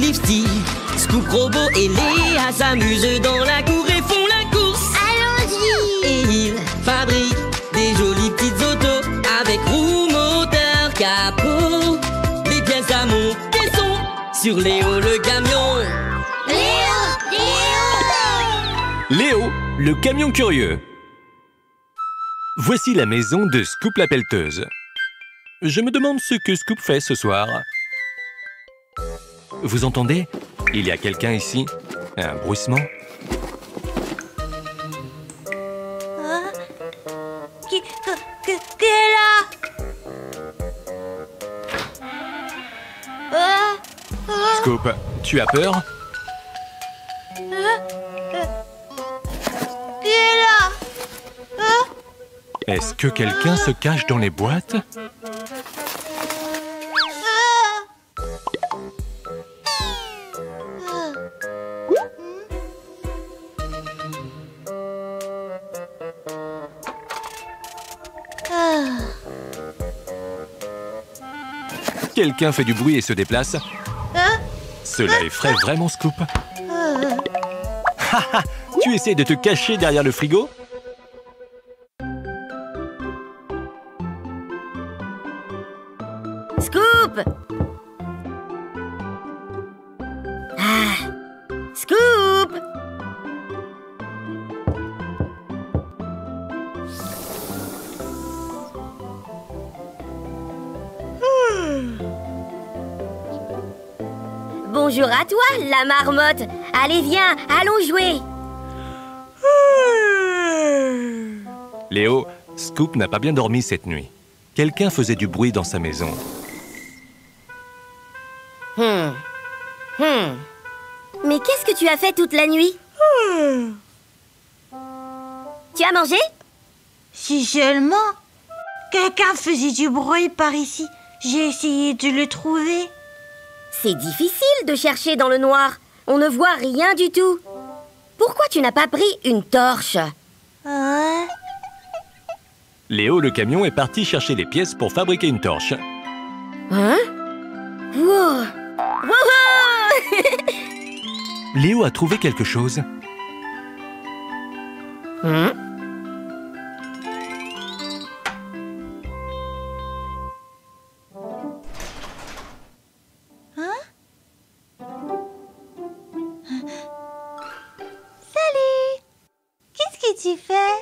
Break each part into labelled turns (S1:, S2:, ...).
S1: Lifty, Scoop, Robot et Léa s'amusent dans la cour et font la course.
S2: Allons-y!
S1: Et ils fabriquent des jolies petites autos avec roues, moteur, capot, des pièces à monter sont sur Léo le camion.
S2: Léo! Léo!
S3: Léo, le camion curieux. Voici la maison de Scoop la pelleteuse. Je me demande ce que Scoop fait ce soir. Vous entendez? Il y a quelqu'un ici. Un bruissement.
S2: Qui est là?
S3: Scoop, tu as peur?
S2: Qui est là?
S3: Est-ce que quelqu'un se cache dans les boîtes? Quelqu'un fait du bruit et se déplace. Cela effraie vraiment Scoop. Haha, tu essaies de te cacher derrière le frigo?
S4: Scoop! Ah! Scoop! Bonjour à toi, la marmotte. Allez, viens, allons jouer.
S3: Léo, Scoop n'a pas bien dormi cette nuit. Quelqu'un faisait du bruit dans sa maison.
S4: Mais qu'est-ce que tu as fait toute la nuit? Tu as mangé?
S2: Si seulement quelqu'un faisait du bruit par ici, j'ai essayé de le trouver.
S4: C'est difficile de chercher dans le noir. On ne voit rien du tout. Pourquoi tu n'as pas pris une torche?
S3: Léo, le camion, est parti chercher les pièces pour fabriquer une torche.
S4: Hein? Wow! Wouhou!
S3: Léo a trouvé quelque chose.
S2: Salut! Qu'est-ce que tu fais?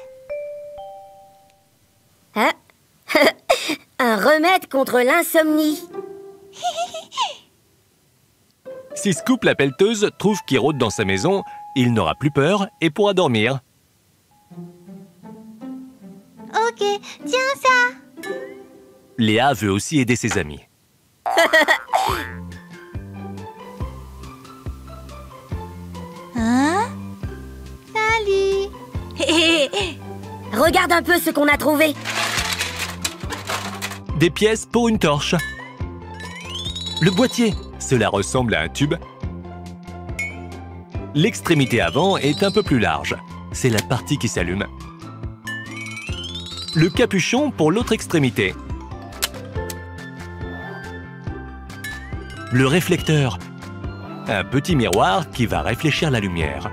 S4: Hein? Un remède contre l'insomnie.
S3: Si Scoop la pelleteuse trouve qui rôde dans sa maison, il n'aura plus peur et pourra dormir.
S2: Ok, tiens ça!
S3: Léa veut aussi aider ses amis.
S2: Hein? Salut!
S4: Regarde un peu ce qu'on a trouvé.
S3: Des pièces pour une torche. Le boîtier, cela ressemble à un tube. L'extrémité avant est un peu plus large. C'est la partie qui s'allume. Le capuchon pour l'autre extrémité. Le réflecteur. Un petit miroir qui va réfléchir la lumière.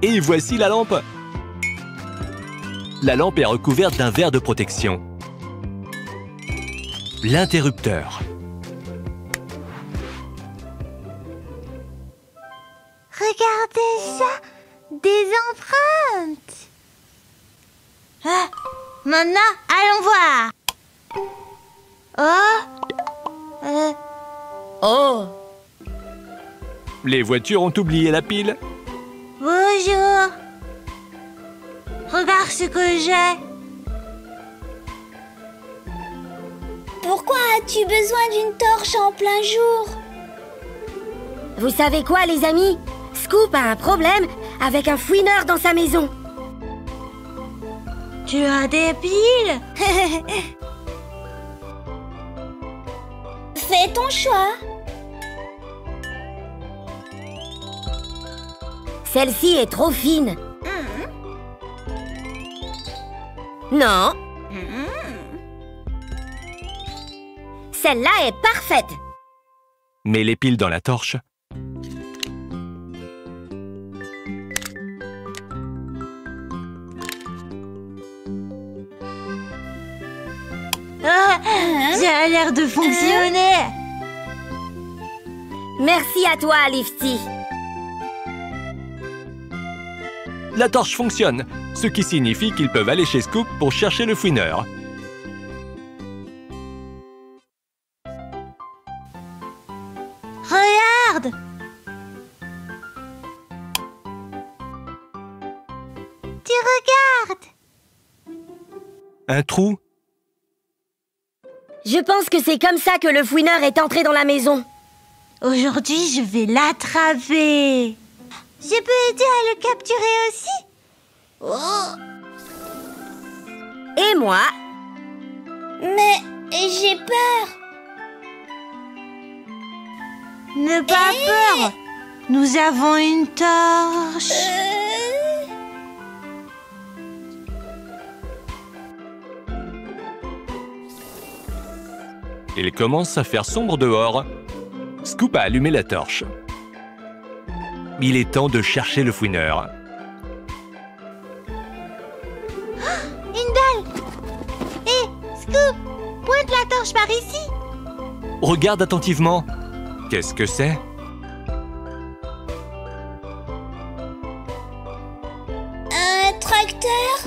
S3: Et voici la lampe. La lampe est recouverte d'un verre de protection. L'interrupteur.
S2: Regardez ça! Des empreintes! Ah, maintenant, allons voir!
S4: Oh!
S3: Les voitures ont oublié la pile.
S2: Bonjour! Regarde ce que j'ai!
S5: Pourquoi as-tu besoin d'une torche en plein jour?
S4: Vous savez quoi, les amis? Scoop a un problème avec un fouineur dans sa maison.
S2: Tu as des piles?
S5: Fais ton choix.
S4: Celle-ci est trop fine. Non. Celle-là est parfaite.
S3: met les piles dans la torche.
S2: Ça a l'air de fonctionner.
S4: Merci à toi, Lifty.
S3: La torche fonctionne, ce qui signifie qu'ils peuvent aller chez Scoop pour chercher le fouineur.
S2: Regarde. Tu regardes.
S3: Un trou?
S4: Je pense que c'est comme ça que le fouineur est entré dans la maison.
S2: Aujourd'hui, je vais l'attraper. Je peux aider à le capturer aussi?
S4: Et moi?
S5: Mais j'ai peur.
S2: N'aie pas peur. Nous avons une torche.
S3: Il commence à faire sombre dehors. Scoop a allumé la torche. Il est temps de chercher le fouineur.
S2: Une balle. Hé, Scoop, pointe la torche par ici.
S3: Regarde attentivement. Qu'est-ce que c'est?
S5: Un tracteur?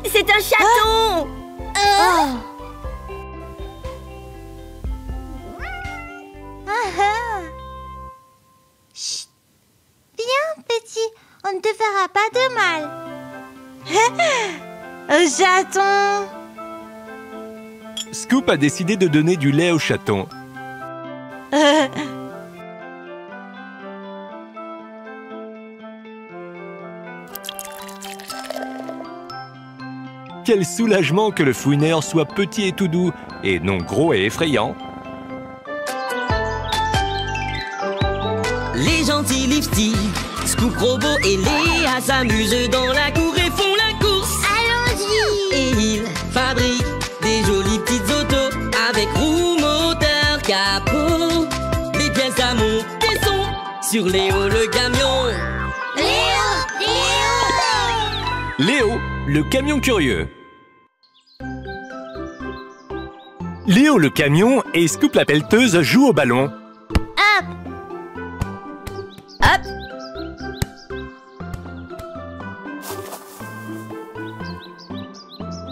S4: C'est un chaton!
S2: Chut. Viens, petit, on ne te fera pas de mal. Un chaton.
S3: Scoop a décidé de donner du lait au chaton. Quel soulagement que le fouineur soit petit et tout doux, et non gros et effrayant.
S1: Les gentils Lifty, Scoop, Robot et Léa s'amusent dans la cour et font la course.
S2: Allons-y.
S1: Et ils fabriquent des jolies petites autos avec roues, moteur, capot, des pièces à monter son sur Léo le camion.
S3: Léo, le camion curieux. Léo le camion et Scoop la pelleteuse jouent au ballon.
S2: Hop.
S4: Hop!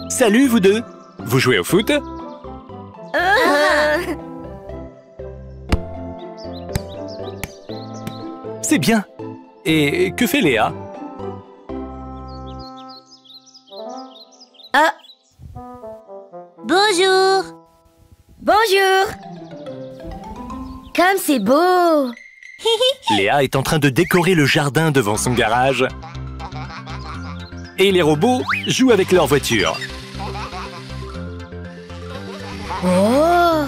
S3: Salut vous deux. Vous jouez au foot? C'est bien. Et que fait Léa?
S4: Ah!
S2: Bonjour.
S4: Bonjour! Comme c'est beau!
S3: Léa est en train de décorer le jardin devant son garage. Et les robots jouent avec leur voiture.
S4: Oh!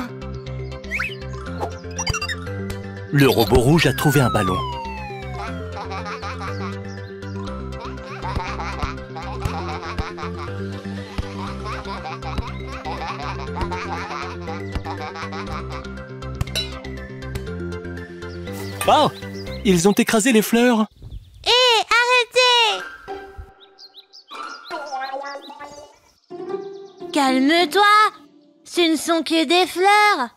S3: Le robot rouge a trouvé un ballon. Oh! Ils ont écrasé les fleurs.
S2: Hé, arrêtez! Calme-toi. Ce ne sont que des fleurs.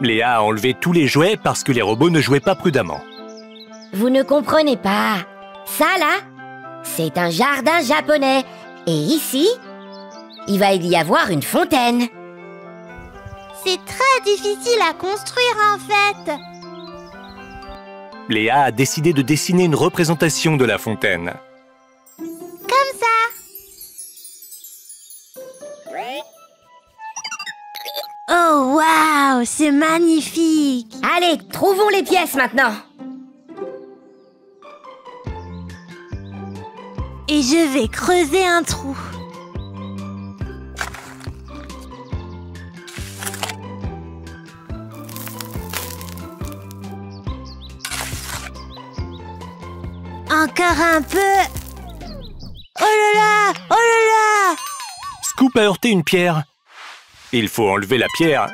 S3: Léa a enlevé tous les jouets parce que les robots ne jouaient pas prudemment.
S4: Vous ne comprenez pas. Ça, là, c'est un jardin japonais. Et ici, il va y avoir une fontaine.
S2: C'est très difficile à construire en fait.
S3: Léa a décidé de dessiner une représentation de la fontaine.
S2: Comme ça. Oh waouh, c'est magnifique.
S4: Allez, trouvons les pièces maintenant.
S2: Et je vais creuser un trou. Encore un peu. Oh là là! Oh là là!
S3: Scoop a heurté une pierre. Il faut enlever la pierre.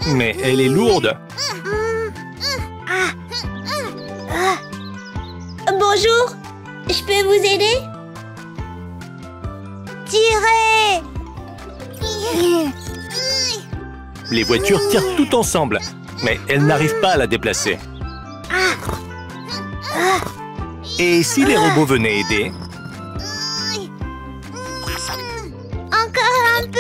S3: Mais elle est lourde.
S5: Bonjour, je peux vous aider?
S2: Tirez!
S3: Les voitures tirent toutes ensemble, mais elles n'arrivent pas à la déplacer. Et si les robots venaient aider?
S2: Encore un peu!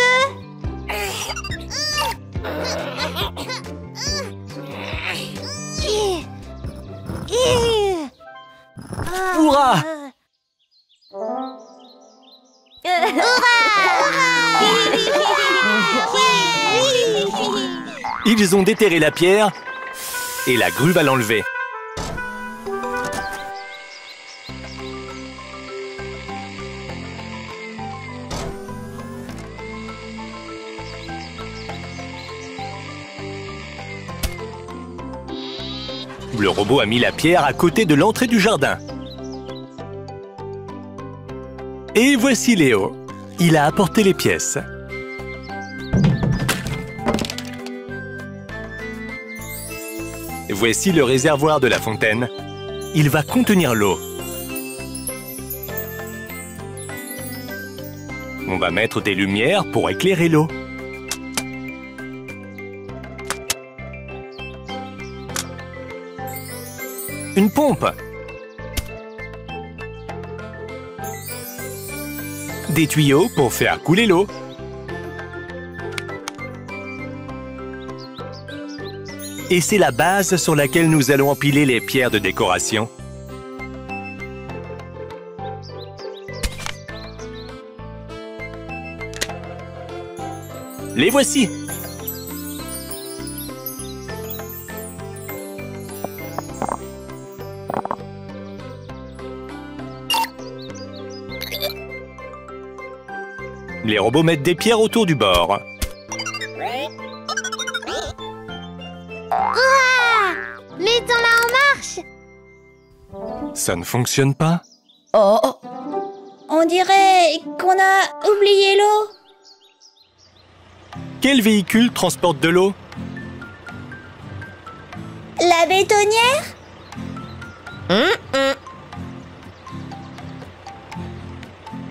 S3: Hurrah! Ils ont déterré la pierre et la grue va l'enlever. Le robot a mis la pierre à côté de l'entrée du jardin. Et voici Léo. Il a apporté les pièces. Voici le réservoir de la fontaine. Il va contenir l'eau. On va mettre des lumières pour éclairer l'eau. Une pompe. Des tuyaux pour faire couler l'eau. Et c'est la base sur laquelle nous allons empiler les pierres de décoration. Les voici! Les robots mettent des pierres autour du bord.
S2: Mettons-la en marche!
S3: Ça ne fonctionne pas?
S5: Oh, on dirait qu'on a oublié l'eau.
S3: Quel véhicule transporte de l'eau?
S5: La bétonnière?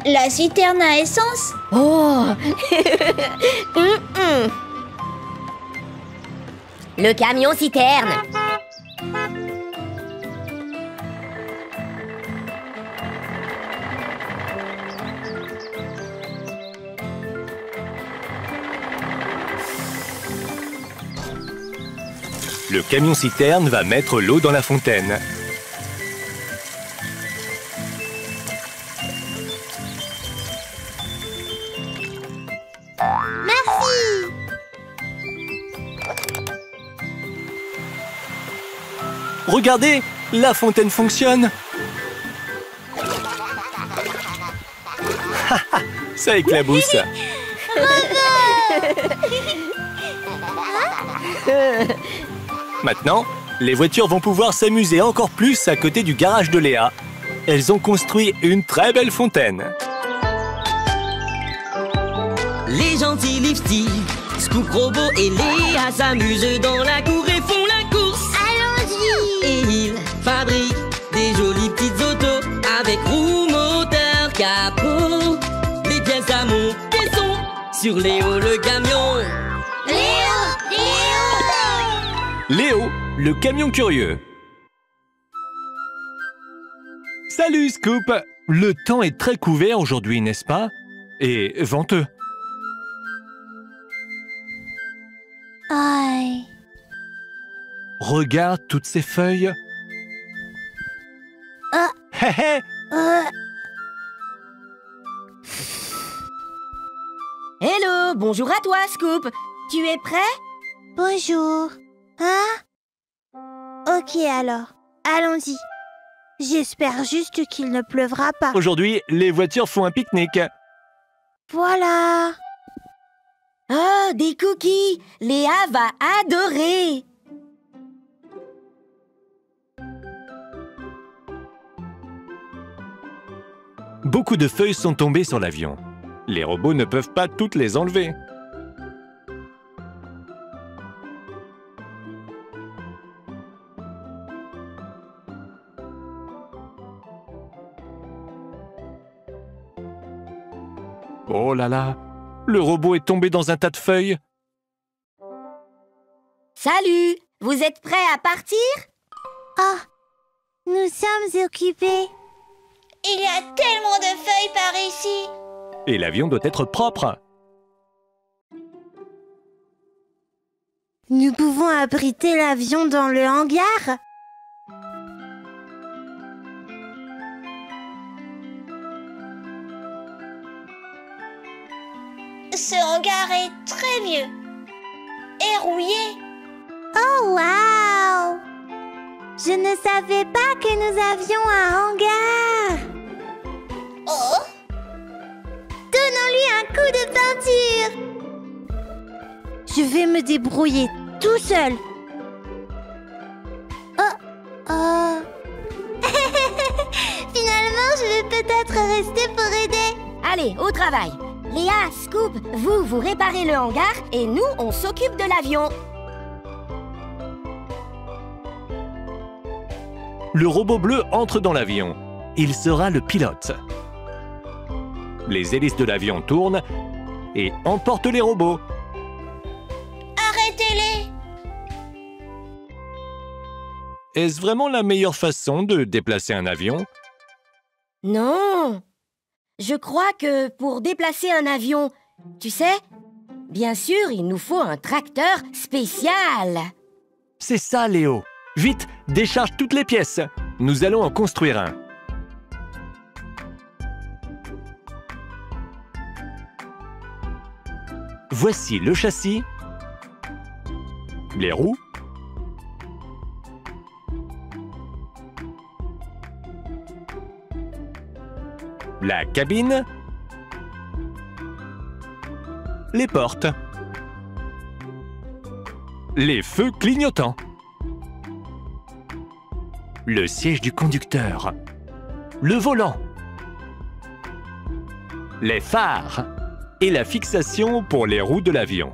S5: La citerne à essence?
S4: Oh. Le camion citerne.
S3: Le camion citerne va mettre l'eau dans la fontaine.
S2: Merci!
S3: Regardez, la fontaine fonctionne. Ça éclabousse. Maintenant, les voitures vont pouvoir s'amuser encore plus à côté du garage de Léa. Elles ont construit une très belle fontaine.
S1: Les gentils lifty, Scoop Robot et Léa s'amusent dans la cour et font la course.
S2: Allons-y!
S1: Et ils fabriquent des jolies petites autos avec roues, moteur, capot. Les pièces à monter sont sur Léo le camion.
S3: Léo, le camion curieux. Salut Scoop! Le temps est très couvert aujourd'hui, n'est-ce pas? Et venteux.
S2: Aïe.
S3: Regarde toutes ces feuilles.
S2: Ah.
S3: Hé hé!
S4: Hello, bonjour à toi, Scoop. Tu es prêt?
S2: Bonjour. Hein? Ok alors, allons-y. J'espère juste qu'il ne pleuvra pas.
S3: Aujourd'hui, les voitures font un pique-nique.
S2: Voilà.
S4: Oh, des cookies. Léa va adorer.
S3: Beaucoup de feuilles sont tombées sur l'avion. Les robots ne peuvent pas toutes les enlever. Oh là là! Le robot est tombé dans un tas de feuilles.
S4: Salut! Vous êtes prêts à partir?
S2: Oh, nous sommes occupés.
S5: Il y a tellement de feuilles par ici.
S3: Et l'avion doit être propre.
S2: Nous pouvons abriter l'avion dans le hangar?
S5: Ce hangar est très vieux et rouillé.
S2: Oh, waouh! Je ne savais pas que nous avions un hangar.
S5: Oh,
S2: Donnons-lui un coup de peinture. Je vais me débrouiller tout seul. Oh, oh. Finalement, je vais peut-être rester pour aider.
S4: Allez, au travail! Léa, Scoop, vous réparez le hangar et nous, on s'occupe de l'avion.
S3: Le robot bleu entre dans l'avion. Il sera le pilote. Les hélices de l'avion tournent et emportent les robots.
S5: arrêtez-les.
S3: Est-ce vraiment la meilleure façon de déplacer un avion?
S4: Non! Je crois que pour déplacer un avion, tu sais, bien sûr, il nous faut un tracteur spécial.
S3: C'est ça, Léo. Vite, décharge toutes les pièces. Nous allons en construire un. Voici le châssis, les roues, la cabine, les portes, les feux clignotants, le siège du conducteur, le volant, les phares et la fixation pour les roues de l'avion.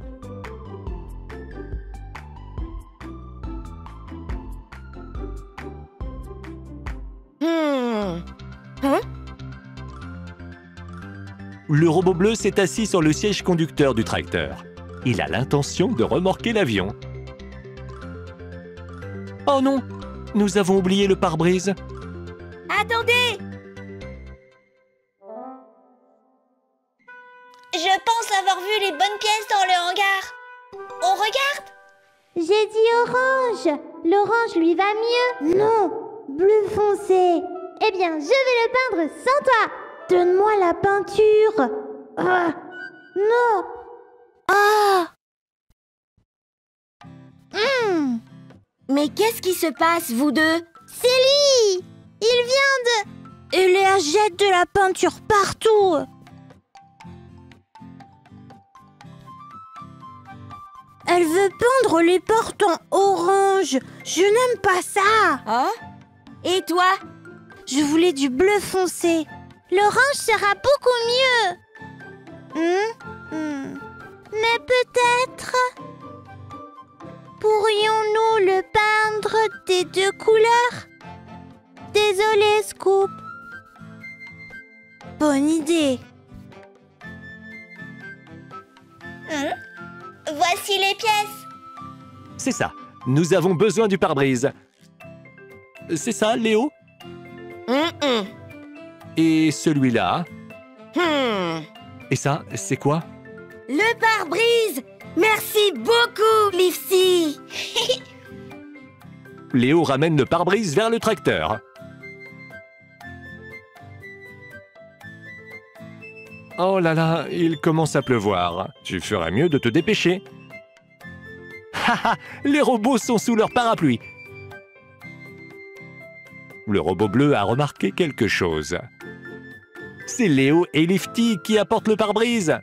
S4: Hein?
S3: Le robot bleu s'est assis sur le siège conducteur du tracteur. Il a l'intention de remorquer l'avion. Oh non! Nous avons oublié le pare-brise.
S4: Attendez!
S5: Je pense avoir vu les bonnes pièces dans le hangar. On regarde?
S2: J'ai dit orange. L'orange lui va mieux. Non, bleu foncé. Eh bien, je vais le peindre sans toi. Donne-moi la peinture. Ah, non. Ah.
S4: Mais qu'est-ce qui se passe, vous deux?
S2: C'est lui. Il vient de... Et Léa jette de la peinture partout. Elle veut peindre les portes en orange. Je n'aime pas ça.
S4: Oh? Et toi?
S2: Je voulais du bleu foncé. L'orange sera beaucoup mieux. Mais peut-être... pourrions-nous le peindre des deux couleurs? Désolée, Scoop. Bonne idée.
S5: Voici les pièces.
S3: C'est ça. Nous avons besoin du pare-brise. C'est ça, Léo? Et celui-là? Et ça, c'est quoi?
S4: Le pare-brise! Merci beaucoup, Lifty!
S3: Léo ramène le pare-brise vers le tracteur. Oh là là, il commence à pleuvoir. Tu ferais mieux de te dépêcher. Haha, les robots sont sous leur parapluie. Le robot bleu a remarqué quelque chose. C'est Léo et Lifty qui apportent le pare-brise.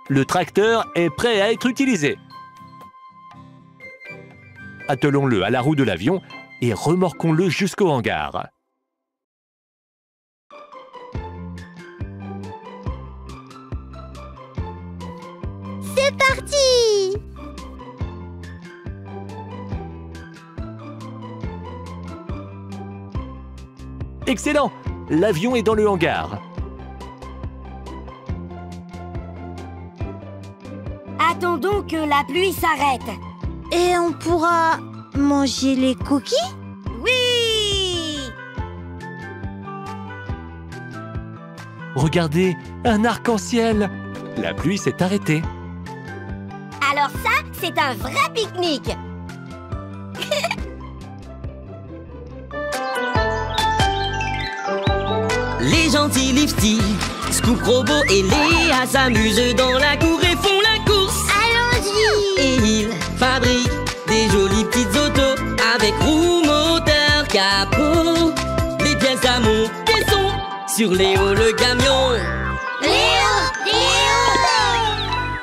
S3: Le tracteur est prêt à être utilisé. attelons-le à la roue de l'avion et remorquons-le jusqu'au hangar.
S2: C'est parti!
S3: Excellent! L'avion est dans le hangar.
S4: Attendons que la pluie s'arrête.
S2: Et on pourra manger les cookies?
S4: Oui!
S3: Regardez, un arc-en-ciel! La pluie s'est arrêtée.
S4: Alors ça, c'est un vrai pique-nique.
S1: Les gentils Lifty, Scoop, Robo et Léa s'amusent dans la cour et font la course.
S2: Allons-y!
S1: Et ils fabriquent des jolies petites autos avec roues, moteur, capot. Les pièces à monter sont sur Léo le camion.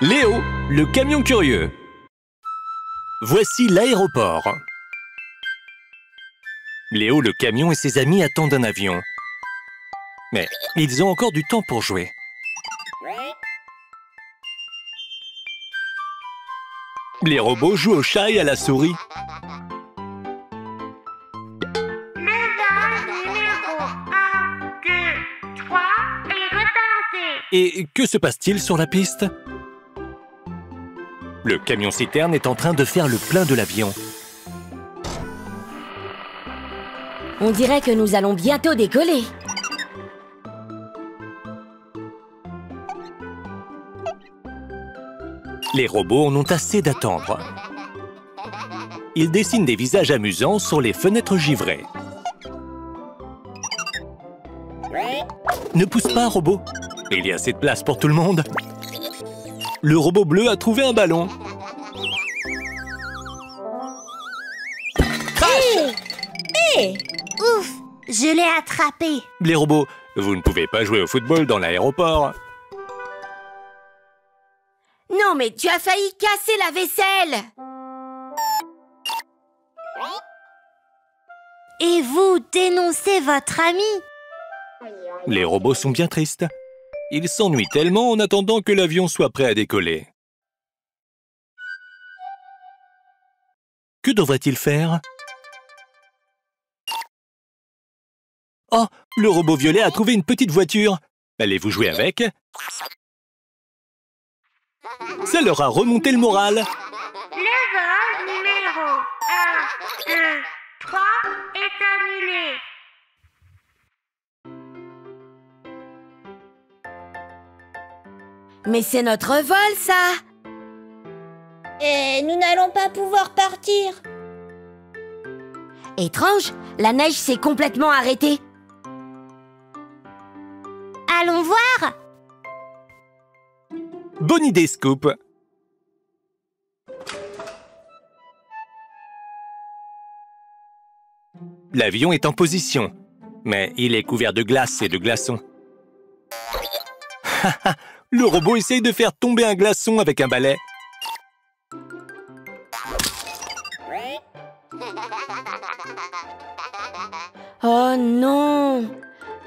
S3: Léo, le camion curieux. Voici l'aéroport. Léo le camion et ses amis attendent un avion. Mais ils ont encore du temps pour jouer. Les robots jouent au chat et à la souris.
S6: Le vol numéro 1, 2, 3 est retardé.
S3: Et que se passe-t-il sur la piste? Le camion-citerne est en train de faire le plein de l'avion.
S4: On dirait que nous allons bientôt décoller.
S3: Les robots en ont assez d'attendre. Ils dessinent des visages amusants sur les fenêtres givrées. Ne pousse pas, robot. Il y a assez de place pour tout le monde. Le robot bleu a trouvé un ballon.
S2: Ouf! Je l'ai attrapé.
S3: Les robots, vous ne pouvez pas jouer au football dans l'aéroport.
S4: Non, mais tu as failli casser la vaisselle.
S2: Et vous dénoncez votre ami?
S3: Les robots sont bien tristes. Ils s'ennuient tellement en attendant que l'avion soit prêt à décoller. Que devrait-il faire? Oh, le robot violet a trouvé une petite voiture. Allez-vous jouer avec? Ça leur a remonté le moral.
S6: Le vol numéro 1, 2, 3 est annulé.
S4: Mais c'est notre vol, ça.
S5: Et nous n'allons pas pouvoir partir.
S4: Étrange, la neige s'est complètement arrêtée.
S2: Allons voir!
S3: Bonne idée, Scoop. L'avion est en position, mais il est couvert de glace et de glaçons. Le robot essaye de faire tomber un glaçon avec un balai.
S4: Oh non!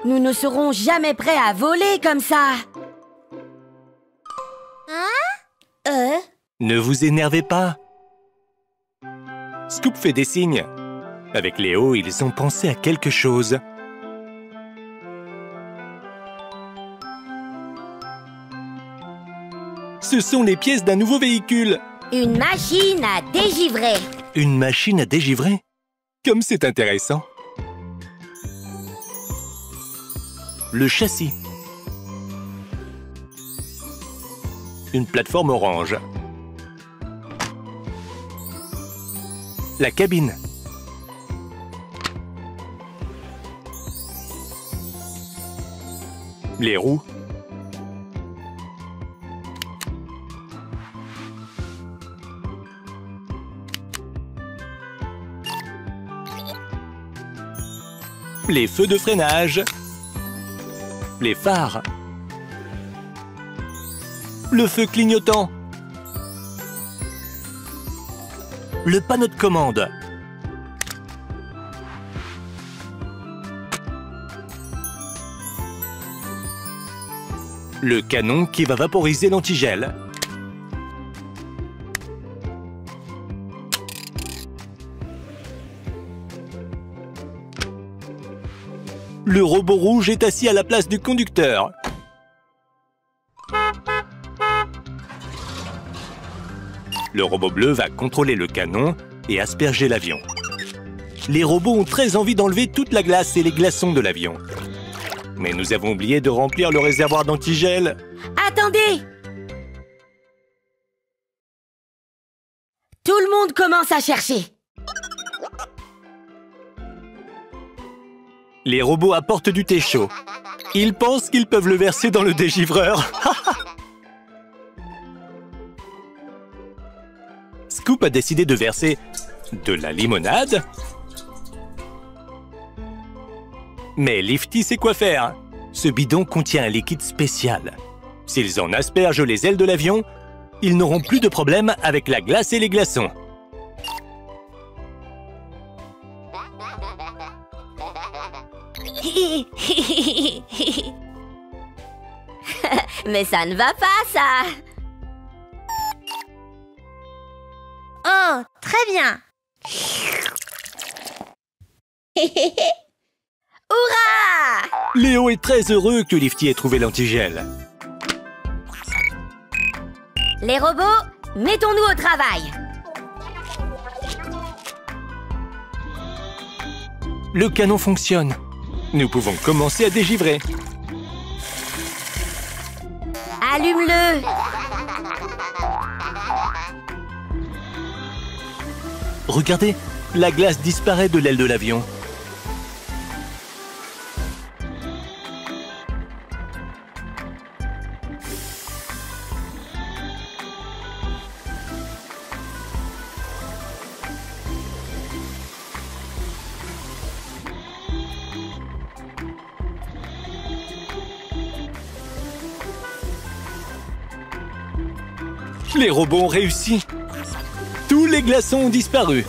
S4: Nous ne serons jamais prêts à voler comme ça.
S3: Ne vous énervez pas. Scoop fait des signes. Avec Léo, ils ont pensé à quelque chose. Ce sont les pièces d'un nouveau véhicule.
S4: Une machine à dégivrer.
S3: Une machine à dégivrer? Comme c'est intéressant. Le châssis. Une plateforme orange. La cabine. Les roues. Les feux de freinage. Les phares. Le feu clignotant. le panneau de commande. Le canon qui va vaporiser l'antigel. Le robot rouge est assis à la place du conducteur. Le robot bleu va contrôler le canon et asperger l'avion. Les robots ont très envie d'enlever toute la glace et les glaçons de l'avion. Mais nous avons oublié de remplir le réservoir d'antigel.
S4: Attendez! Tout le monde commence à chercher.
S3: Les robots apportent du thé chaud. Ils pensent qu'ils peuvent le verser dans le dégivreur. Scoop a décidé de verser de la limonade. Mais Lifty sait quoi faire. Ce bidon contient un liquide spécial. S'ils en aspergent les ailes de l'avion, ils n'auront plus de problème avec la glace et les glaçons.
S4: Mais ça ne va pas, ça!
S2: Oh, très bien.
S4: Hurrah!
S3: Léo est très heureux que Lifty ait trouvé l'antigel.
S4: Les robots, mettons-nous au travail.
S3: Le canon fonctionne. Nous pouvons commencer à dégivrer.
S4: Allume-le!
S3: Regardez, la glace disparaît de l'aile de l'avion. Les robots ont réussi. Tous les glaçons ont disparu.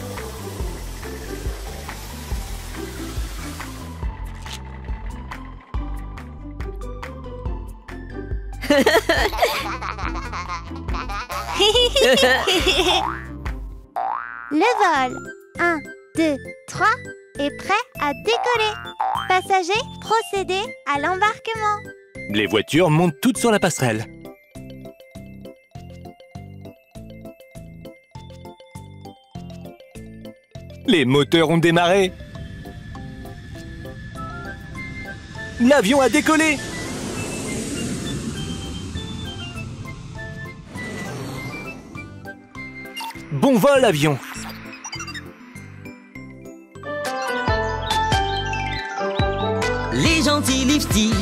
S2: Le vol 1, 2, 3 est prêt à décoller. Passagers, procédez à l'embarquement.
S3: Les voitures montent toutes sur la passerelle. Les moteurs ont démarré. L'avion a décollé. Bon vol, avion.
S1: Les gentils Lifty,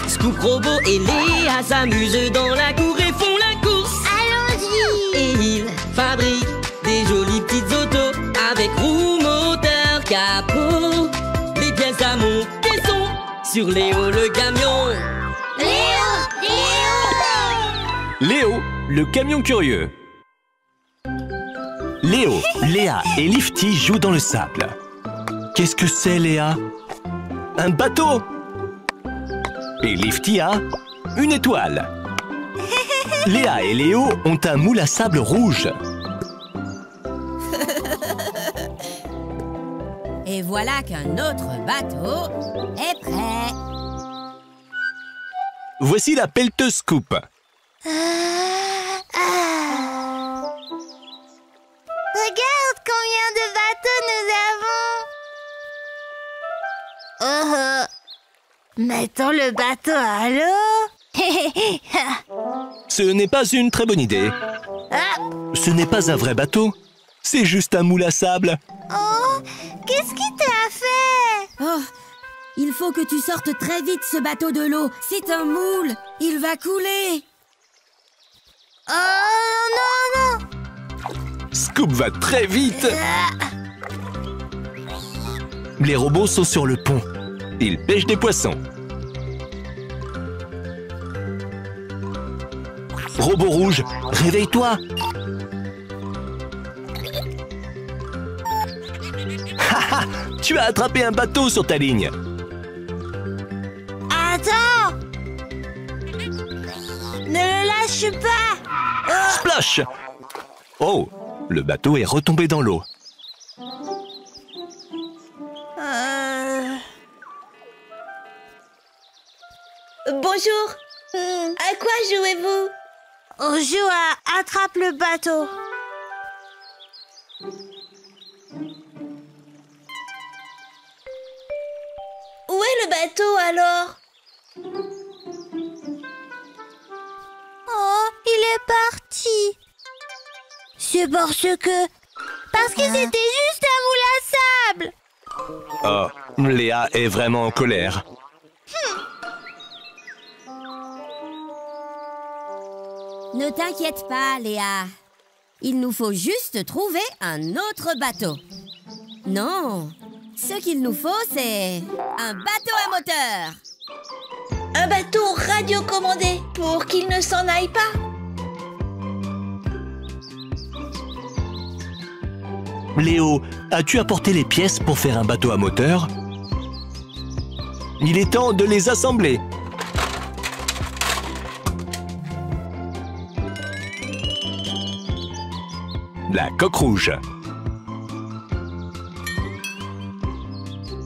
S1: Scoop Robot et Léa s'amusent dans la cour et font la course.
S2: Allons-y.
S1: Et ils fabriquent des jolies petites autos avec roues, moteur, capot. Les pièces à monter sont sur Léo le camion.
S3: Léo, le camion curieux. Léo, Léa et Lifty jouent dans le sable. Qu'est-ce que c'est, Léa? Un bateau! Et Lifty a une étoile. Léa et Léo ont un moule à sable rouge.
S4: Et voilà qu'un autre bateau est prêt.
S3: Voici la pelleteuse Scoop.
S2: Regarde combien de bateaux nous avons. Mettons le bateau à l'eau.
S3: Ce n'est pas une très bonne idée. Ce n'est pas un vrai bateau. C'est juste un moule à sable.
S2: Oh, qu'est-ce qui t'a fait?
S4: Oh, il faut que tu sortes très vite ce bateau de l'eau. C'est un moule. Il va couler.
S2: Oh non.
S3: Scoop va très vite. Les robots sont sur le pont. Ils pêchent des poissons. Robot rouge, réveille-toi. Ah, tu as attrapé un bateau sur ta ligne.
S5: Attends! Ne le lâche pas!
S3: Splash! Oh, le bateau est retombé dans l'eau.
S5: Bonjour! À quoi jouez-vous? On joue à Attrape le bateau. Où est le bateau alors? Oh, il est parti. C'est parce que c'était juste un moule à sable.
S3: Oh, Léa est vraiment en colère.
S4: Ne t'inquiète pas, Léa. Il nous faut juste trouver un autre bateau. Non, ce qu'il nous faut, c'est un bateau à moteur.
S5: Un bateau radiocommandé pour qu'il ne s'en aille pas.
S3: Léo, as-tu apporté les pièces pour faire un bateau à moteur? Il est temps de les assembler. La coque rouge.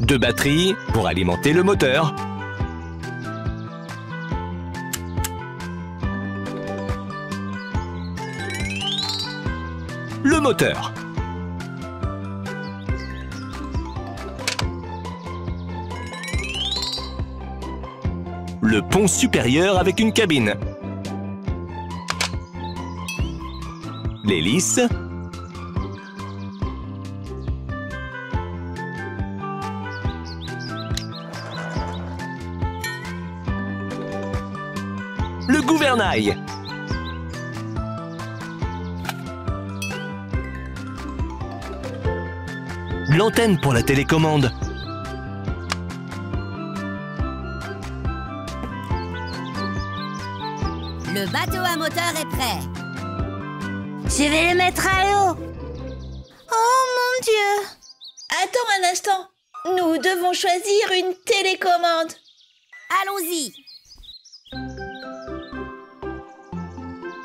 S3: 2 batteries pour alimenter le moteur. Le moteur. Le pont supérieur avec une cabine. L'hélice. Le gouvernail. L'antenne pour la télécommande.
S4: Le bateau à moteur est prêt.
S5: Je vais le mettre à l'eau. Oh mon Dieu! Attends un instant. Nous devons choisir une télécommande.
S4: Allons-y.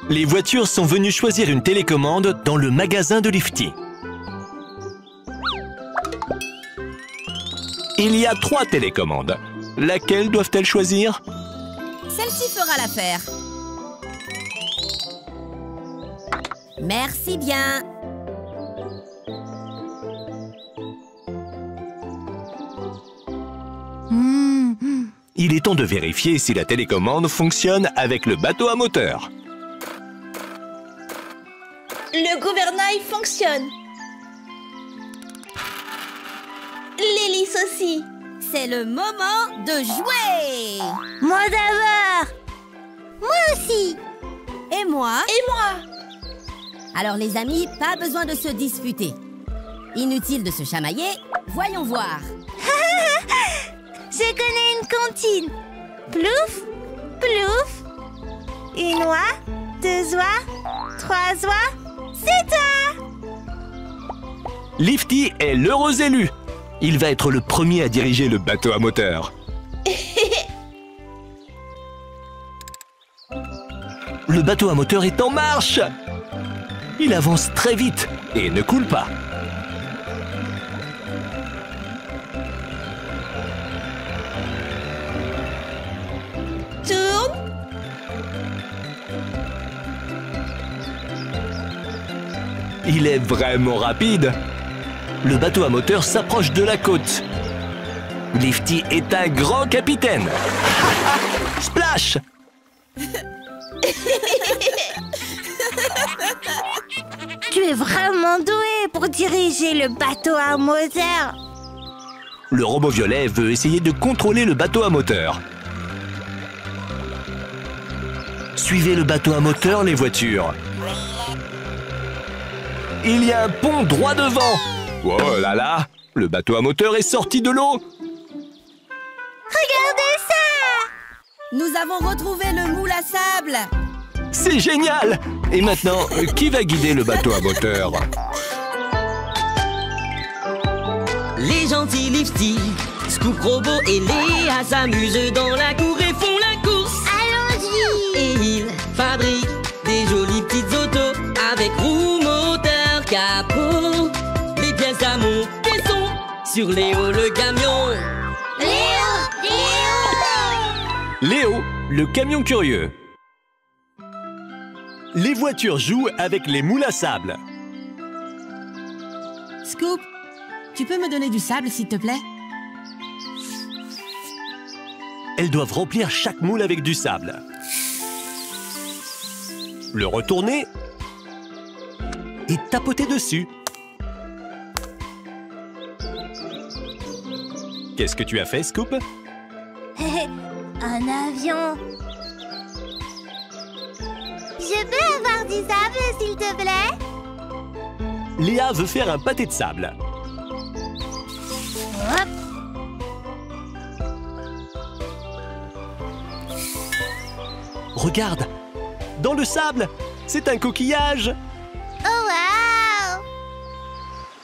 S3: Les voitures sont venues choisir une télécommande dans le magasin de Lifty. Il y a 3 télécommandes. Laquelle doivent-elles choisir?
S4: Celle-ci fera l'affaire. Merci bien.
S3: Il est temps de vérifier si la télécommande fonctionne avec le bateau à moteur.
S5: Le gouvernail fonctionne. L'hélice aussi.
S4: C'est le moment de jouer.
S5: Moi d'abord. Moi aussi.
S4: Et moi?
S5: Et moi.
S4: Alors les amis, pas besoin de se disputer. Inutile de se chamailler, voyons voir.
S5: Je connais une comptine. Plouf, plouf. 1 oie, 2 oies, 3 oies. C'est toi.
S3: Lifty est l'heureux élu. Il va être le premier à diriger le bateau à moteur. Le bateau à moteur est en marche. Il avance très vite et ne coule pas.
S5: Tourne.
S3: Il est vraiment rapide. Le bateau à moteur s'approche de la côte. Lifty est un grand capitaine. Splash!
S5: Tu es vraiment doué pour diriger le bateau à moteur.
S3: Le robot violet veut essayer de contrôler le bateau à moteur. Suivez le bateau à moteur, les voitures. Il y a un pont droit devant. Oh là là, le bateau à moteur est sorti de l'eau.
S5: Regardez ça!
S4: Nous avons retrouvé le moule à sable.
S3: C'est génial! Et maintenant, qui va guider le bateau à moteur?
S1: Les gentils Lifty, Scoop, Robot et Léa s'amusent dans la cour et font la course.
S2: Allons-y.
S1: Et ils fabriquent des jolies petites autos avec roues, moteur, capot. Les pièces à monter sont sur Léo le camion.
S2: Léo,
S3: Léo, le camion curieux. Les voitures jouent avec les moules à sable.
S7: Scoop, tu peux me donner du sable, s'il te plaît?
S3: Elles doivent remplir chaque moule avec du sable. Le retourner et tapoter dessus. Qu'est-ce que tu as fait, Scoop?
S2: Un avion. Je peux avoir du sable, s'il te plaît?
S3: Léa veut faire un pâté de sable.
S2: Hop.
S3: Regarde, dans le sable, c'est un coquillage.
S2: Oh, waouh!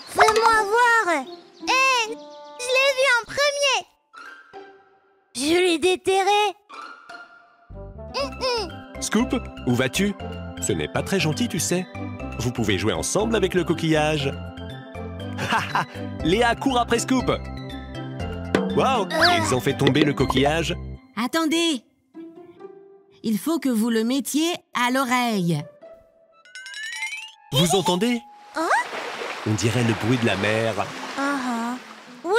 S2: Fais-moi voir! Hé! Je l'ai vu en premier! Je l'ai déterré!
S3: Scoop, où vas-tu? Ce n'est pas très gentil, tu sais. Vous pouvez jouer ensemble avec le coquillage. Haha, Léa court après Scoop. Waouh, ils ont fait tomber le coquillage.
S7: Attendez! Il faut que vous le mettiez à l'oreille.
S3: Vous entendez? On dirait le bruit de la mer.
S2: Oui!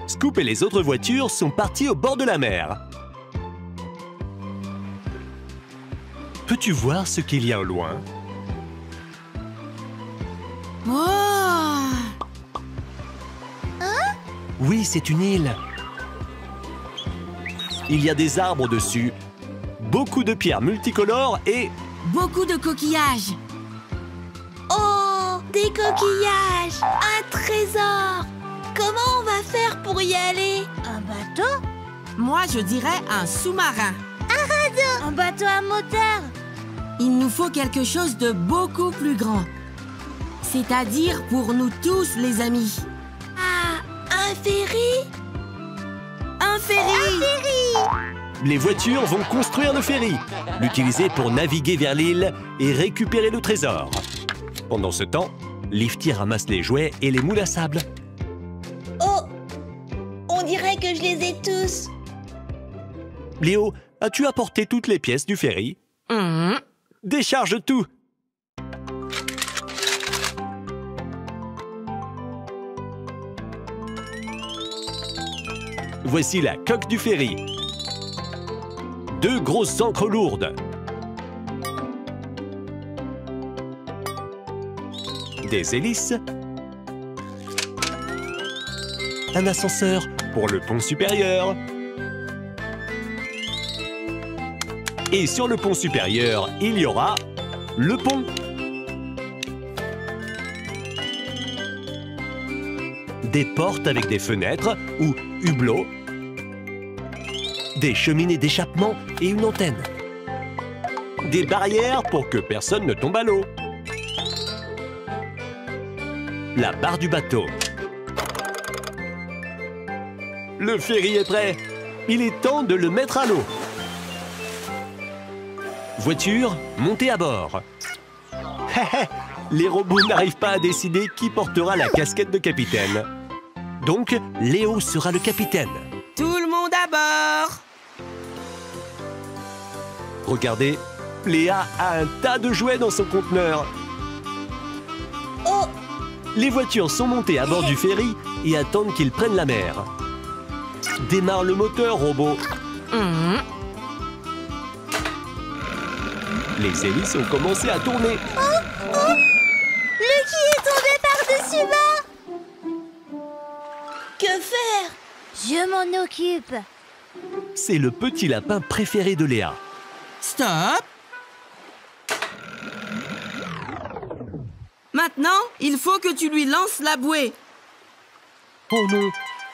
S3: Scoop et les autres voitures sont partis au bord de la mer. Peux-tu voir ce qu'il y a au loin?
S7: Oh!
S3: Oui, c'est une île. Il y a des arbres dessus, beaucoup de pierres multicolores et...
S7: Beaucoup de coquillages.
S5: Oh, des coquillages! Un trésor! Comment on va faire pour y aller?
S2: Un bateau?
S7: Moi, je dirais un sous-marin.
S2: Un bateau à moteur?
S7: Il nous faut quelque chose de beaucoup plus grand. C'est-à-dire pour nous tous, les amis.
S5: Ah, un ferry?
S7: Un ferry!
S3: Les voitures vont construire le ferry, l'utiliser pour naviguer vers l'île et récupérer le trésor. Pendant ce temps, Lifty ramasse les jouets et les moules à sable.
S5: Oh, on dirait que je les ai tous.
S3: Léo, as-tu apporté toutes les pièces du ferry? Décharge tout! Voici la coque du ferry. 2 grosses ancres lourdes. Des hélices. Un ascenseur pour le pont supérieur. Et sur le pont supérieur, il y aura le pont. Des portes avec des fenêtres ou hublots. Des cheminées d'échappement et une antenne. Des barrières pour que personne ne tombe à l'eau. La barre du bateau. Le ferry est prêt. Il est temps de le mettre à l'eau. Voiture, montez à bord. Les robots n'arrivent pas à décider qui portera la casquette de capitaine. Donc, Léo sera le capitaine.
S7: Tout le monde à bord!
S3: Regardez, Léa a un tas de jouets dans son conteneur.
S5: Oh,
S3: Les voitures sont montées à bord du ferry et attendent qu'il prenne la mer. Démarre le moteur, robot. Les hélices ont commencé à tourner.
S2: Le quai est tombé par-dessus bas!
S5: que faire?
S2: Je m'en occupe.
S3: C'est le petit lapin préféré de Léa.
S7: Stop! Maintenant, il faut que tu lui lances la bouée.
S3: Oh non,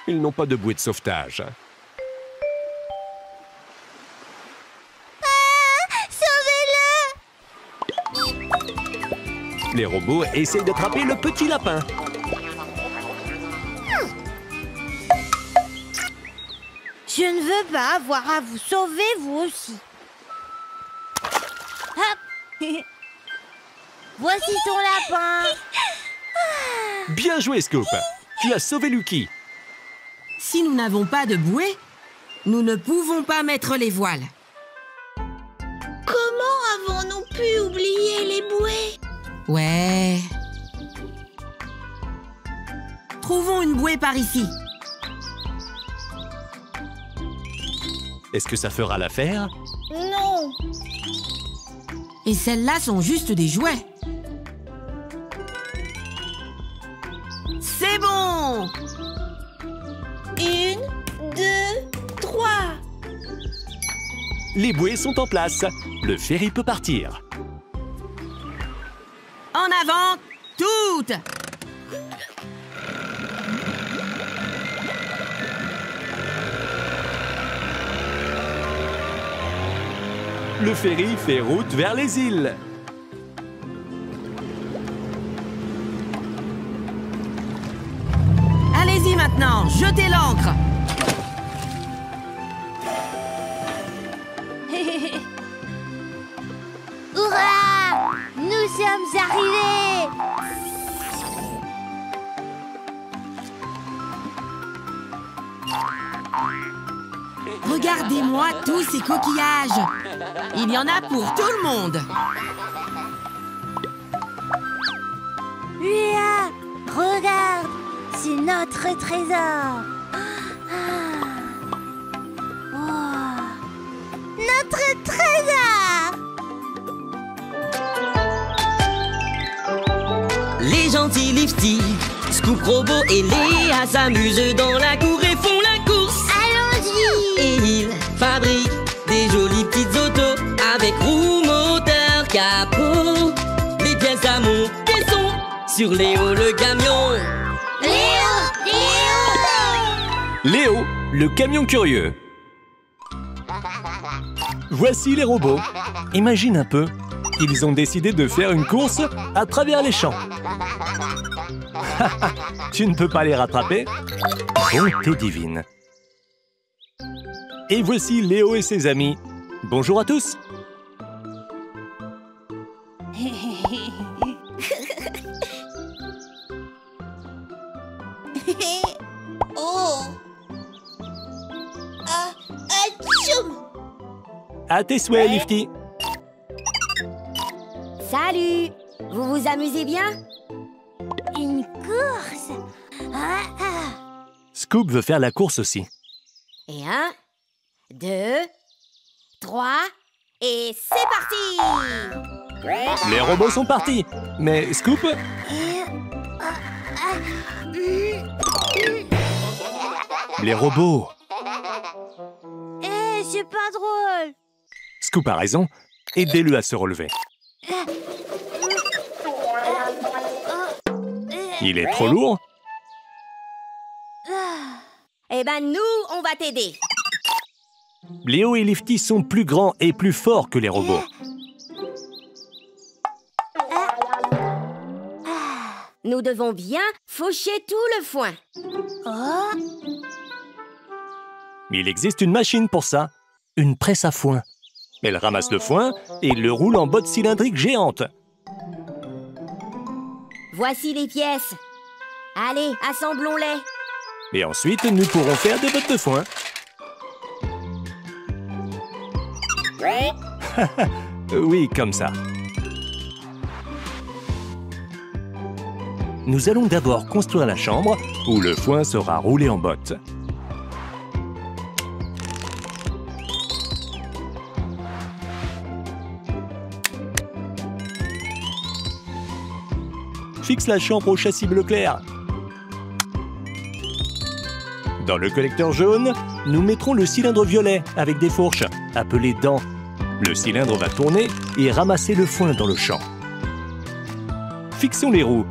S3: ils n'ont pas de bouée de sauvetage.
S2: Sauvez-le!
S3: Les robots essayent d'attraper le petit lapin.
S2: Je ne veux pas avoir à vous sauver, vous aussi. Hop. Voici ton lapin.
S3: Bien joué, Scoop. Tu as sauvé Lucky.
S7: Si nous n'avons pas de bouée, nous ne pouvons pas mettre les voiles.
S5: Comment avons-nous pu oublier les bouées?
S7: Ouais. Trouvons une bouée par ici.
S3: Est-ce que ça fera l'affaire?
S5: Non.
S7: Et celles-là sont juste des jouets. C'est bon!
S5: 1, 2, 3.
S3: Les bouées sont en place. Le ferry peut partir.
S7: En avant, toutes!
S3: Le ferry fait route vers les îles.
S7: Allez-y maintenant, jetez l'ancre!
S2: Hurrah! Nous sommes arrivés!
S7: Regardez-moi tous ces coquillages! Il y en a pour tout le monde!
S2: Léa, regarde! C'est notre trésor! Oh. Notre trésor!
S1: Les gentils Lifty, Scoop, Robot et Léa s'amusent dans la cour et font la course.
S2: Allons-y!
S1: Et ils fabriquent des jolies petites autos avec roues, moteur, capot. Les pièces à monter sont sur Léo le camion.
S2: Léo!
S3: Léo, le camion curieux. Voici les robots. Imagine un peu. Ils ont décidé de faire une course à travers les champs. Tu ne peux pas les rattraper? Bonté divine. Et voici Léo et ses amis. Bonjour à tous.
S5: Oh. Ah, atchoum.
S3: À tes souhaits, Lifty.
S4: Salut! Vous vous amusez bien?
S2: Une course!
S3: Scoop veut faire la course aussi.
S4: Et 1, 2, 3, et c'est parti!
S3: Les robots sont partis. Mais Scoop, les robots.
S2: Eh, c'est pas drôle!
S3: Scoop a raison. Aidez-le à se relever. Il est trop lourd.
S4: Eh ben nous, on va t'aider.
S3: Léo et Lifty sont plus grands et plus forts que les robots.
S4: Nous devons bien faucher tout le foin.
S3: Il existe une machine pour ça. Une presse à foin. Elle ramasse le foin et le roule en bottes cylindriques géantes.
S4: Voici les pièces. Allez, assemblons-les.
S3: Et ensuite, nous pourrons faire des bottes de foin. Oui, comme ça. Nous allons d'abord construire la chambre où le foin sera roulé en bottes. Fixe la chambre au châssis bleu clair. Dans le collecteur jaune, nous mettrons le cylindre violet avec des fourches, appelées dents. Le cylindre va tourner et ramasser le foin dans le champ. Fixons les roues.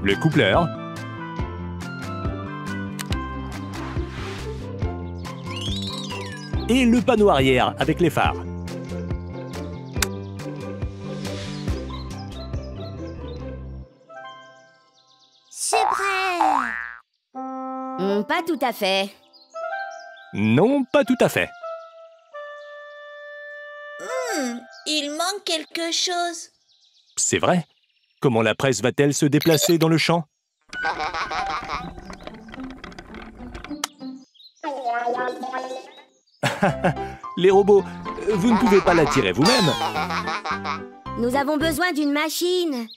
S3: Le coupleur. Et le panneau arrière avec les phares.
S2: C'est vrai.
S4: Pas tout à fait.
S3: Non, pas tout à fait.
S5: Il manque quelque chose.
S3: C'est vrai. Comment la presse va-t-elle se déplacer dans le champ? Les robots, vous ne pouvez pas la tirer vous-même.
S4: Nous avons besoin d'une machine.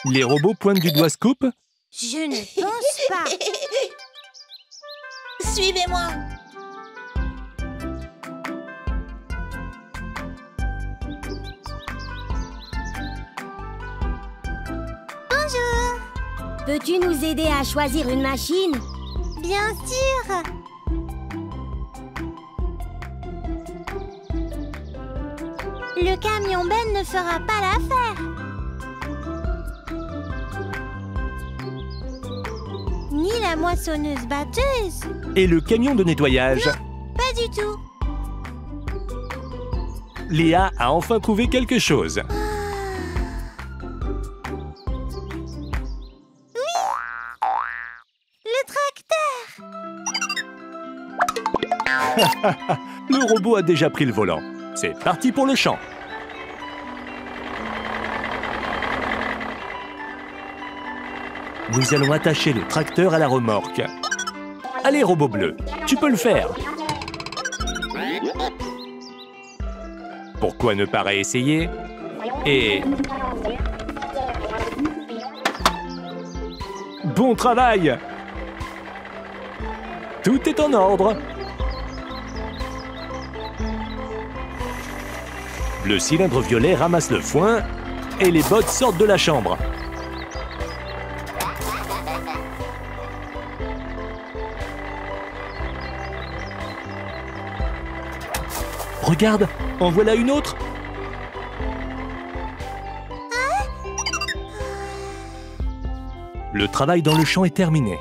S3: Les robots pointent du doigt Scoop.
S2: Je ne pense pas.
S5: Suivez-moi.
S2: Bonjour.
S4: Peux-tu nous aider à choisir une machine?
S2: Bien sûr. Le camion Ben ne fera pas l'affaire. Ni la moissonneuse batteuse.
S3: Et le camion de nettoyage.
S2: Pas du tout.
S3: Léa a enfin trouvé quelque chose.
S2: Le tracteur.
S3: Le robot a déjà pris le volant. C'est parti pour le champ. Nous allons attacher le tracteur à la remorque. Allez, robot bleu, tu peux le faire. Pourquoi ne pas réessayer? Et... Bon travail! Tout est en ordre. Le cylindre violet ramasse le foin et les bottes sortent de la chambre. Regarde, en voilà une autre. Le travail dans le champ est terminé.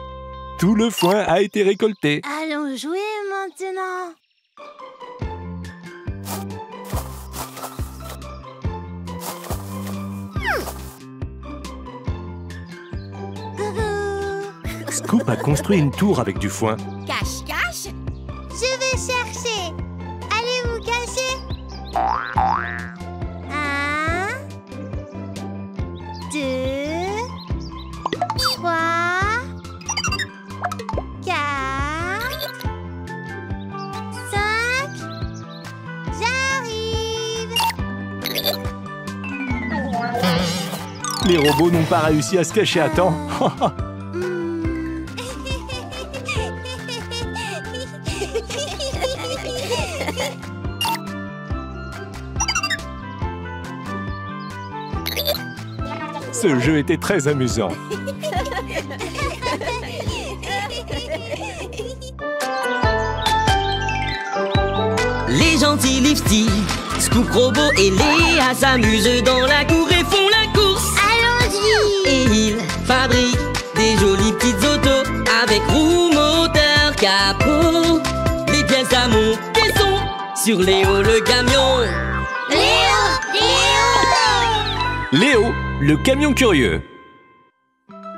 S3: Tout le foin a été récolté.
S2: Allons jouer maintenant.
S3: Scoop a construit une tour avec du foin.
S4: Cache, cache.
S2: Je vais chercher. Allez vous cacher. 1, 2, 3, 4, 5. J'arrive.
S3: Les robots n'ont pas réussi à se cacher à temps. Ce jeu était très amusant.
S1: Les gentils Lifty, Scoop Robot et Léa s'amusent dans la cour et font la course.
S2: Allons-y.
S1: Et ils fabriquent des jolies petites autos avec roues, moteur, capot. Les pièces à monter sont sur Léo le camion.
S3: Léo, le camion curieux.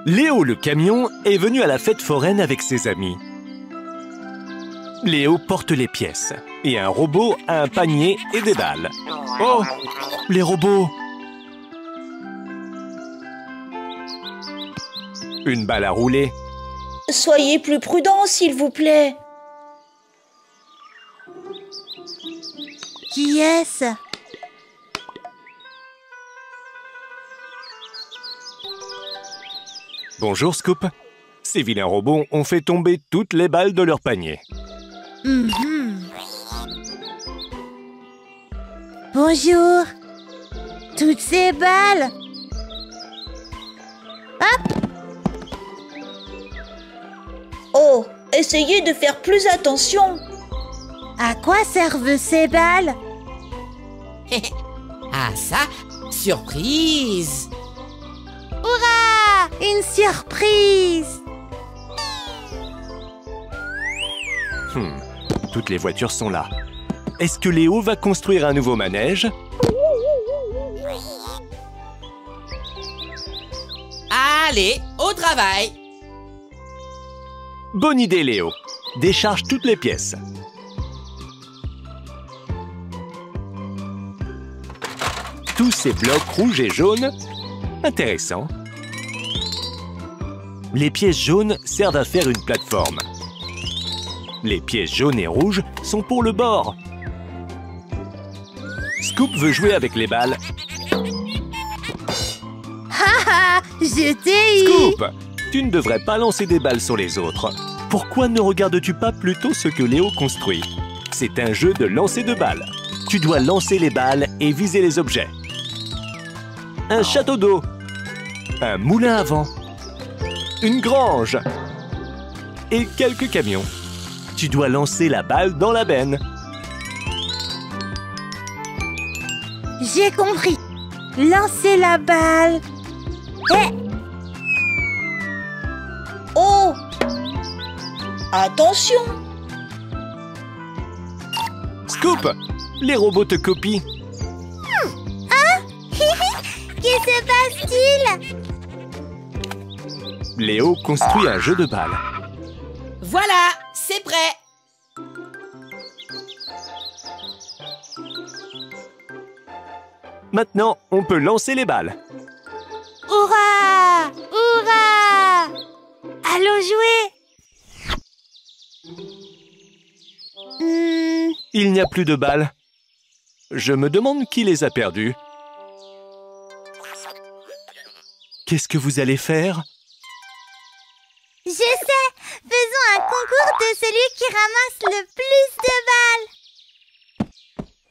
S3: Léo le camion est venu à la fête foraine avec ses amis. Léo porte les pièces et un robot a un panier et des balles. Oh, les robots! Une balle à rouler.
S5: Soyez plus prudents, s'il vous plaît.
S2: Qui est-ce?
S3: Bonjour Scoop. Ces vilains robots ont fait tomber toutes les balles de leur panier.
S2: Bonjour. Toutes ces balles. Hop.
S5: Oh, essayez de faire plus attention.
S2: À quoi servent ces balles?
S8: Ah ça, surprise!
S2: Hurrah! Une surprise!
S3: Toutes les voitures sont là. Est-ce que Léo va construire un nouveau manège?
S8: Ah! Allez, au travail.
S3: Bonne idée, Léo. Décharge toutes les pièces. Tous ces blocs rouges et jaunes, intéressant. Les pièces jaunes servent à faire une plateforme. Les pièces jaunes et rouges sont pour le bord. Scoop veut jouer avec les balles.
S2: Haha, je t'ai eu.
S3: Scoop, tu ne devrais pas lancer des balles sur les autres. Pourquoi ne regardes-tu pas plutôt ce que Léo construit? C'est un jeu de lancer de balles. Tu dois lancer les balles et viser les objets. Un château d'eau, un moulin à vent, une grange et quelques camions. Tu dois lancer la balle dans la benne.
S2: J'ai compris. Lancez la balle.
S5: Oh! Attention!
S3: Scoop, les robots te copient.
S2: Que se passe-t-il?
S3: Léo construit un jeu de balles.
S8: Voilà, c'est prêt.
S3: Maintenant, on peut lancer les balles.
S2: Hurrah! Hurrah! Allons jouer!
S3: Il n'y a plus de balles. Je me demande qui les a perdues. Qu'est-ce que vous allez faire?
S2: Je sais! Faisons un concours de celui qui ramasse le plus de balles!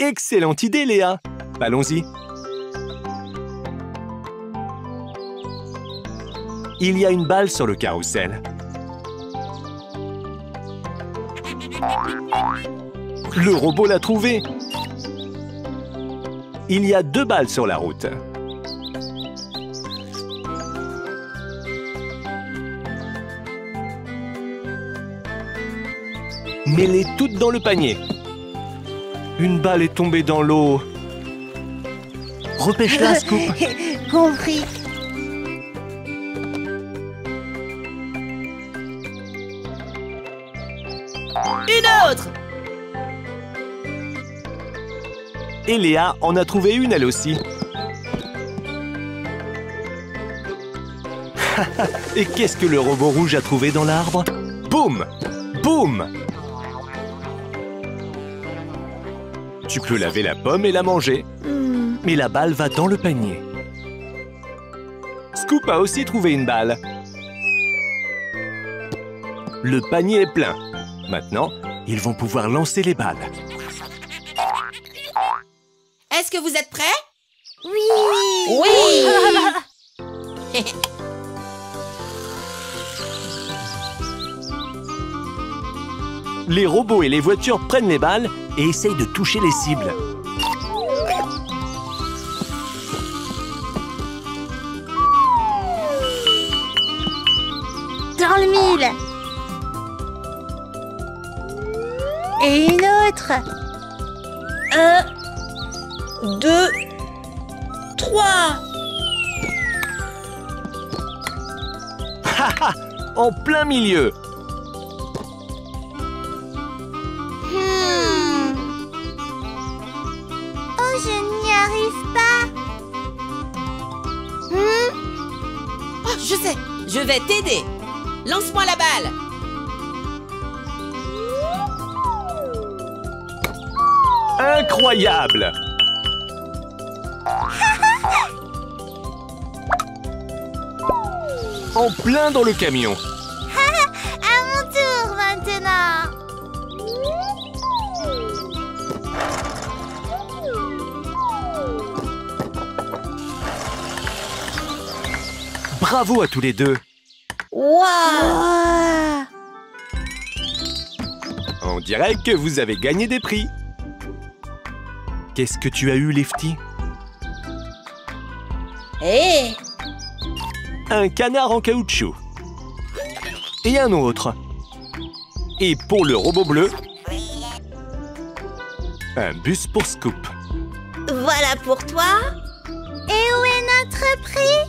S3: Excellente idée, Léa. Allons-y. Il y a une balle sur le carrousel. Le robot l'a trouvée. Il y a 2 balles sur la route. Mets-les toutes dans le panier. Une balle est tombée dans l'eau. Repêche-la, Scoop.
S2: Compris.
S8: Une autre.
S3: Et Léa en a trouvé une, elle aussi. Et qu'est-ce que le robot rouge a trouvé dans l'arbre? Boum! Boum! Tu peux laver la pomme et la manger. Mais la balle va dans le panier. Scoop a aussi trouvé une balle. Le panier est plein. Maintenant, ils vont pouvoir lancer les balles.
S8: Est-ce que vous êtes prêts?
S2: Oui!
S8: Oui!
S3: Les robots et les voitures prennent les balles et essayent de toucher les cibles.
S2: Dans le mille! Et une autre!
S5: 1, 2, 3.
S3: Haha! En plein milieu!
S2: Oh, je n'y arrive pas!
S8: Oh, je sais, je vais t'aider. Lance-moi la balle.
S3: Incroyable! En plein dans le camion.
S2: À mon tour maintenant!
S3: Bravo à tous les deux.
S5: Waouh!
S3: On dirait que vous avez gagné des prix. Qu'est-ce que tu as eu, Lifty?
S5: Hé!
S3: Un canard en caoutchouc. Et un autre. Et pour le robot bleu, un bus pour Scoop.
S5: Voilà pour toi.
S2: Et où est notre prix?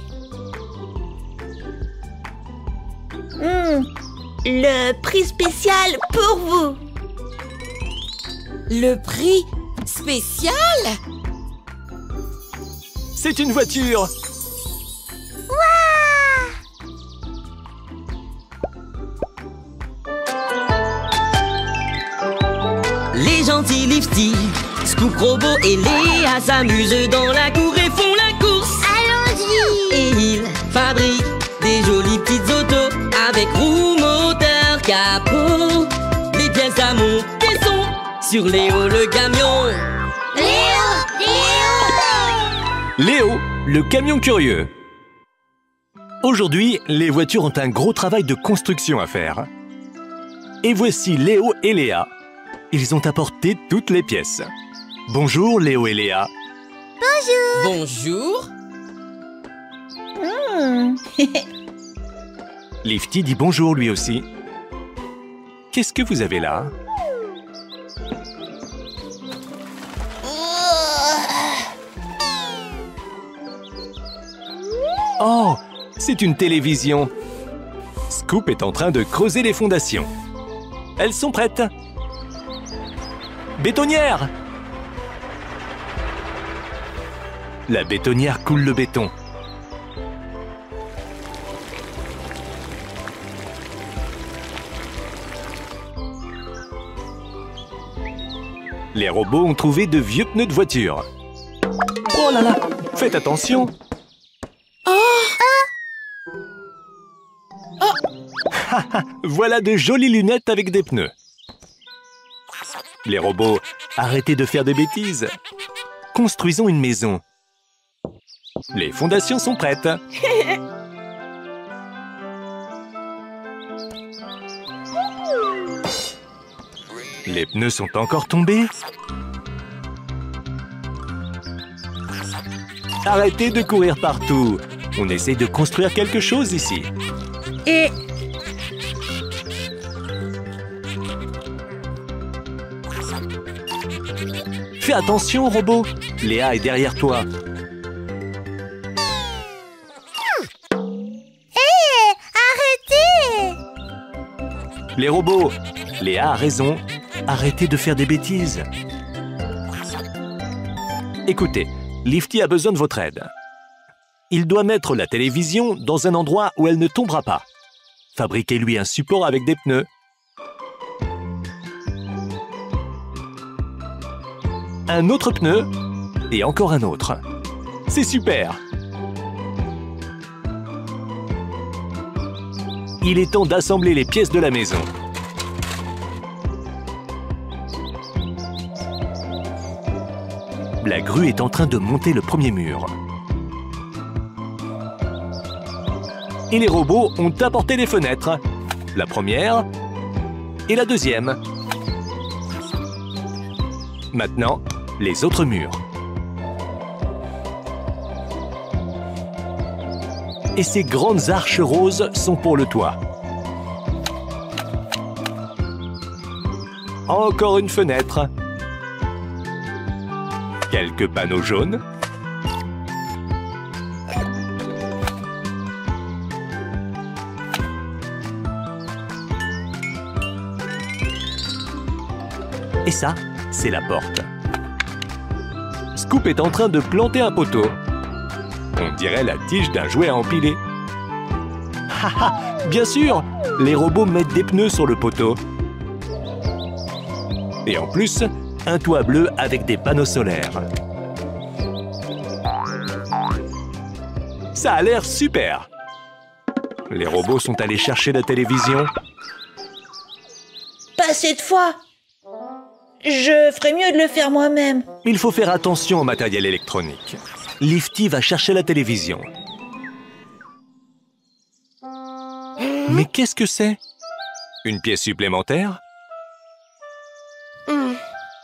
S5: Le prix spécial pour vous.
S8: Le prix spécial?
S3: C'est une voiture!
S1: Les gentils Lifty, Scoop, Robot et Léa s'amusent dans la cour et font la course.
S2: Allons-y!
S1: Et ils fabriquent des jolies petites autos avec roues, moteur, capot. Des pièces à monter sont sur Léo le camion.
S3: Léo, le camion curieux. Aujourd'hui, les voitures ont un gros travail de construction à faire. Et voici Léo et Léa. Ils ont apporté toutes les pièces. Bonjour Léo et Léa.
S8: Bonjour.
S3: Lifty dit bonjour lui aussi. Qu'est-ce que vous avez là? Oh, c'est une télévision. Scoop est en train de creuser les fondations. Elles sont prêtes. Bétonnière! La bétonnière coule le béton. Les robots ont trouvé de vieux pneus de voiture. Oh là là! Faites attention! Voilà de jolies lunettes avec des pneus. Les robots, arrêtez de faire des bêtises. Construisons une maison. Les fondations sont prêtes. Les pneus sont encore tombés. Arrêtez de courir partout. On essaye de construire quelque chose ici.
S5: Et
S3: Fais attention, robot. Léa est derrière toi.
S2: Arrêtez!
S3: Les robots, Léa a raison. Arrêtez de faire des bêtises. Écoutez, Lifty a besoin de votre aide. Il doit mettre la télévision dans un endroit où elle ne tombera pas. Fabriquez-lui un support avec des pneus. Un autre pneu et encore un autre. C'est super! Il est temps d'assembler les pièces de la maison. La grue est en train de monter le premier mur. Et les robots ont apporté les fenêtres. La première et la deuxième. Maintenant, les autres murs. Et ces grandes arches roses sont pour le toit. Encore une fenêtre. Quelques panneaux jaunes. Et ça, c'est la porte. Scoop est en train de planter un poteau. On dirait la tige d'un jouet à empiler. Haha, bien sûr, les robots mettent des pneus sur le poteau. Et en plus, un toit bleu avec des panneaux solaires. Ça a l'air super. Les robots sont allés chercher la télévision.
S5: pas cette fois. Je ferais mieux de le faire moi-même.
S3: Il faut faire attention au matériel électronique. Lifty va chercher la télévision. Mais qu'est-ce que c'est? Une pièce supplémentaire?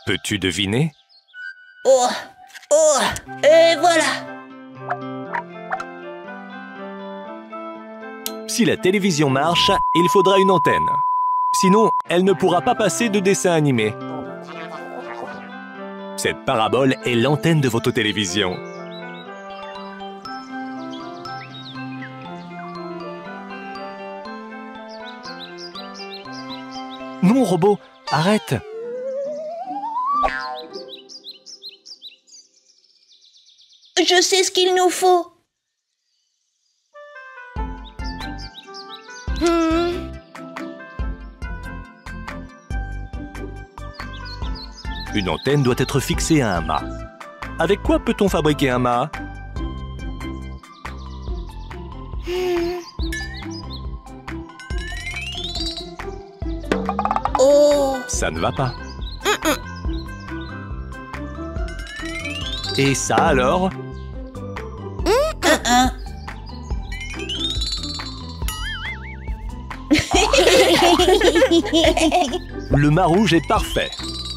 S3: Peux-tu deviner?
S5: Oh, oh, et voilà.
S3: Si la télévision marche, il faudra une antenne. Sinon, elle ne pourra pas passer de dessin animé. Cette parabole est l'antenne de votre télévision. Non, robot, arrête.
S5: Je sais ce qu'il nous faut.
S3: Une antenne doit être fixée à un mât. Avec quoi peut-on fabriquer un mât?
S5: Oh!
S3: Ça ne va pas. Et ça alors? Le mât rouge est parfait.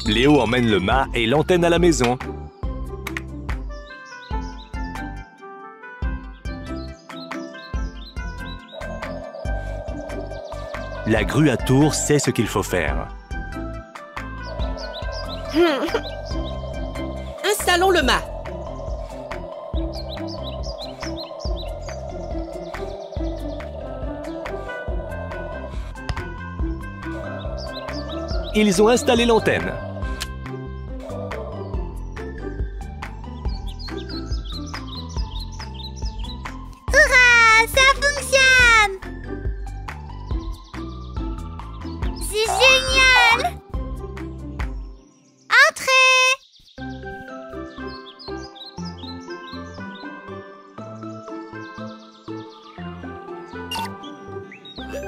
S3: Léo emmène le mât et l'antenne à la maison. La grue à tour sait ce qu'il faut faire.
S8: Installons le mât.
S3: Ils ont installé l'antenne.
S2: Hurrah, ça fonctionne! C'est génial! Entrez!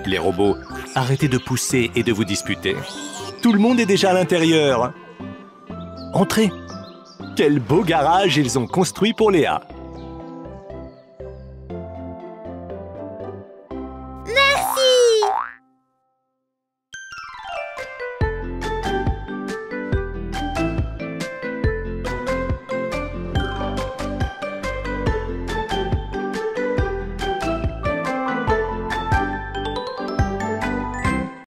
S3: Les robots, arrêtez de pousser et de vous disputer. Tout le monde est déjà à l'intérieur. Entrez. Quel beau garage ils ont construit pour Léa.